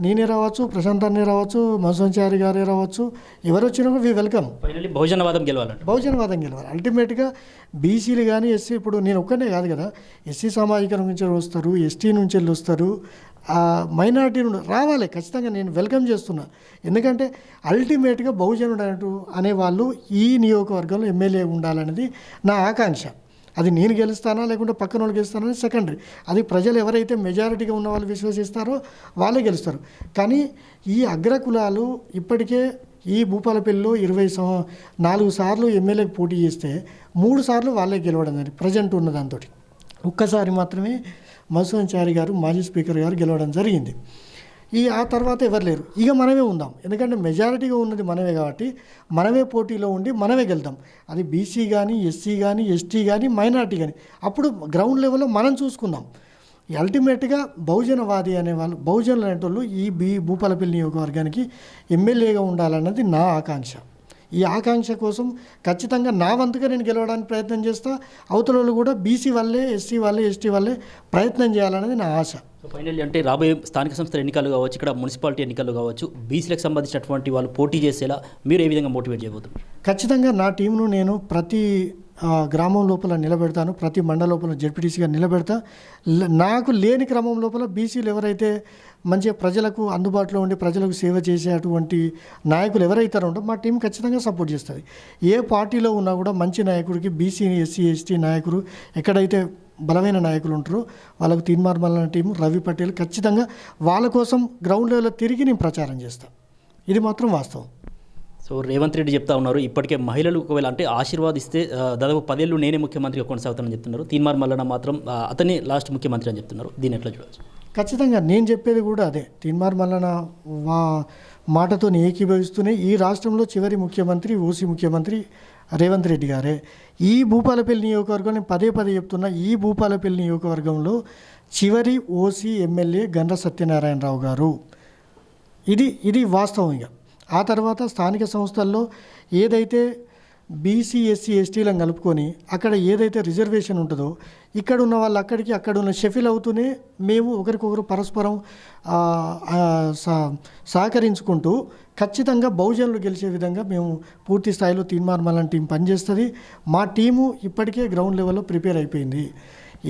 నేనే రావచ్చు, ప్రశాంత్ అన్నే రావచ్చు, మధుసూదనాచారి గారే రావచ్చు, ఎవరు వచ్చినా కూడా వెల్కమ్. ఫైనల్లీ బహుజనవాదం గెలవాలి. అల్టిమేట్గా బీసీలు కానీ ఎస్సీ, ఇప్పుడు నేను ఒక్కనే కాదు కదా, ఎస్సీ సామాజిక నుంచి వస్తారు, ఎస్టీ నుంచి వెళ్ళి వస్తారు, మైనారిటీ నుండి రావాలి. ఖచ్చితంగా నేను వెల్కమ్ చేస్తున్నా. ఎందుకంటే అల్టిమేట్గా బహుజనుడు అనేవాళ్ళు ఈ నియోజకవర్గంలో ఎమ్మెల్యే ఉండాలనేది నా ఆకాంక్ష. అది నేను గెలుస్తానా లేకుంటే పక్కన వాళ్ళు గెలుస్తానా అనేది సెకండరీ. అది ప్రజలు ఎవరైతే మెజారిటీగా ఉన్న వాళ్ళు విశ్వసిస్తారో వాళ్ళే గెలుస్తారు. కానీ ఈ అగ్రకులాలు ఇప్పటికే ఈ భూపాలపల్లిలో 24 సార్లు ఎమ్మెల్యేకి పోటీ చేస్తే 3 సార్లు వాళ్ళే గెలవడం జరిగింది ప్రజెంట్ ఉన్న దాంతో. ఒక్కసారి మాత్రమే మధుసూదనాచారి గారు మాజీ స్పీకర్ గారు గెలవడం జరిగింది. ఆ తర్వాత ఎవరు లేరు. ఇక మనమే ఉందాం, ఎందుకంటే మెజారిటీగా ఉన్నది మనమే కాబట్టి మనమే పోటీలో ఉండి మనమే గెలుద్దాం. అది బీసీ కానీ, ఎస్సీ కానీ, ఎస్టీ కానీ, మైనార్టీ కానీ. అప్పుడు గ్రౌండ్ లెవెల్లో మనం చూసుకుందాం. అల్టిమేట్గా బహుజనవాది అనేవాళ్ళు, బహుజనులు అనేటోళ్ళు ఈ భూపాలపల్లి నియోజకవర్గానికి ఎమ్మెల్యేగా ఉండాలన్నది నా ఆకాంక్ష. ఈ ఆకాంక్ష కోసం ఖచ్చితంగా నా వంతుగా నేను గెలవడానికి ప్రయత్నం చేస్తా. అవతల వాళ్ళు కూడా బీసీ వాళ్ళే, ఎస్సీ వాళ్ళే, ఎస్టీ వాళ్ళే ప్రయత్నం చేయాలనేది నా ఆశ. సో ఫైనల్లీ అంటే రాబోయే స్థానిక సంస్థల ఎన్నికలు కావచ్చు, ఇక్కడ మున్సిపాలిటీ ఎన్నికలు కావచ్చు, బీసీలకు సంబంధించినటువంటి వాళ్ళు పోటీ చేసేలా మీరు ఏ విధంగా మోటివేట్ చేయబోతున్నారు? ఖచ్చితంగా నా టీంను నేను ప్రతి గ్రామం లోపల నిలబెడతాను, ప్రతి మండలం లోపల జెడ్పీటీసీగా నిలబెడతా. నాకు లేని క్రమం లోపల బీసీలు ఎవరైతే మంచిగా ప్రజలకు అందుబాటులో ఉండి ప్రజలకు సేవ చేసేటువంటి నాయకులు ఎవరైతే ఉంటారో మా టీం ఖచ్చితంగా సపోర్ట్ చేస్తుంది. ఏ పార్టీలో ఉన్నా కూడా మంచి నాయకుడికి, బీసీ, ఎస్సీ, ఎస్టీ నాయకులు ఎక్కడైతే బలమైన నాయకులు ఉంటారో వాళ్ళకు తీన్మార్ మల్లన్న టీం, రవి పటేల్ ఖచ్చితంగా వాళ్ళ కోసం గ్రౌండ్ లెవెల్లో తిరిగి నేను ప్రచారం చేస్తాను. ఇది మాత్రం వాస్తవం. సో రేవంత్ రెడ్డి చెప్తా ఉన్నారు, ఇప్పటికే మహిళలు ఒకవేళ అంటే ఆశీర్వాదిస్తే దాదాపు 10 ఏళ్ళు నేనే ముఖ్యమంత్రిగా కొనసాగుతానని చెప్తున్నారు. తీన్మార్ మల్లన్న మాత్రం అతనే లాస్ట్ ముఖ్యమంత్రి అని చెప్తున్నారు. దీన్ని ఎట్లా చూడవచ్చు? ఖచ్చితంగా నేను చెప్పేది కూడా అదే. తీన్మార్ మల్లన్న మాటతో ఏకీభవిస్తూనే ఈ రాష్ట్రంలో చివరి ముఖ్యమంత్రి ఓసీ ముఖ్యమంత్రి రేవంత్ రెడ్డి గారే. ఈ భూపాలపల్లి నియోజకవర్గం నేను పదే చెప్తున్నా, ఈ భూపాలపల్లి నియోజకవర్గంలో చివరి ఓసీ ఎమ్మెల్యే గండ్ర సత్యనారాయణరావు గారు. ఇది వాస్తవం. ఇక ఆ తర్వాత స్థానిక సంస్థల్లో ఏదైతే బీసీ ఎస్సీ ఎస్టీలను కలుపుకొని అక్కడ ఏదైతే రిజర్వేషన్ ఉంటుందో ఇక్కడ ఉన్న వాళ్ళు అక్కడికి అక్కడ ఉన్న షెఫిల్ అవుతూనే మేము ఒకరికొకరు పరస్పరం సహకరించుకుంటూ ఖచ్చితంగా బహుజనులు గెలిచే విధంగా మేము పూర్తి స్థాయిలో తీన్మార్ మల్లన్న టీం పనిచేస్తుంది. మా టీము ఇప్పటికే గ్రౌండ్ లెవెల్లో ప్రిపేర్ అయిపోయింది.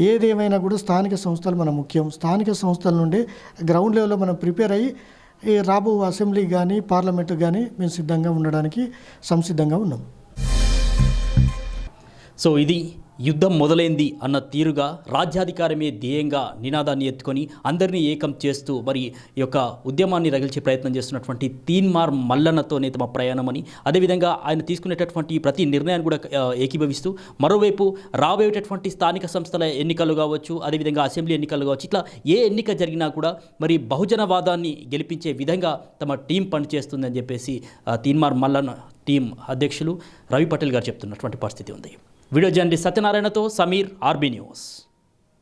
ఏదేమైనా కూడా స్థానిక సంస్థలు మన ముఖ్యం. స్థానిక సంస్థల నుండి గ్రౌండ్ లెవెల్లో మనం ప్రిపేర్ అయ్యి ఈ రాబో అసెంబ్లీ కానీ పార్లమెంటు కానీ మేము సిద్ధంగా ఉండడానికి సంసిద్ధంగా ఉన్నాం. సో ఇది యుద్ధం మొదలైంది అన్న తీరుగా రాజ్యాధికారమే ధ్యేయంగా నినాదాన్ని ఎత్తుకొని అందరినీ ఏకం చేస్తూ మరి ఈ యొక్క ఉద్యమాన్ని రగిల్చే ప్రయత్నం చేస్తున్నటువంటి తీన్మార్ మల్లన్నతోనే తమ ప్రయాణమని, అదేవిధంగా ఆయన తీసుకునేటటువంటి ప్రతి నిర్ణయాన్ని కూడా ఏకీభవిస్తూ మరోవైపు రాబోయేటటువంటి స్థానిక సంస్థల ఎన్నికలు కావచ్చు, అదేవిధంగా అసెంబ్లీ ఎన్నికలు కావచ్చు, ఇట్లా ఏ ఎన్నిక జరిగినా కూడా మరి బహుజనవాదాన్ని గెలిపించే విధంగా తమ టీం పనిచేస్తుందని చెప్పేసి తీన్మార్ మల్లన్న టీం అధ్యక్షులు రవి పటేల్ గారు చెప్తున్నటువంటి పరిస్థితి ఉంది. వీడియో జర్నలిస్ట్ సత్యనారాయణతో సమీర్, ఆర్బీ న్యూస్.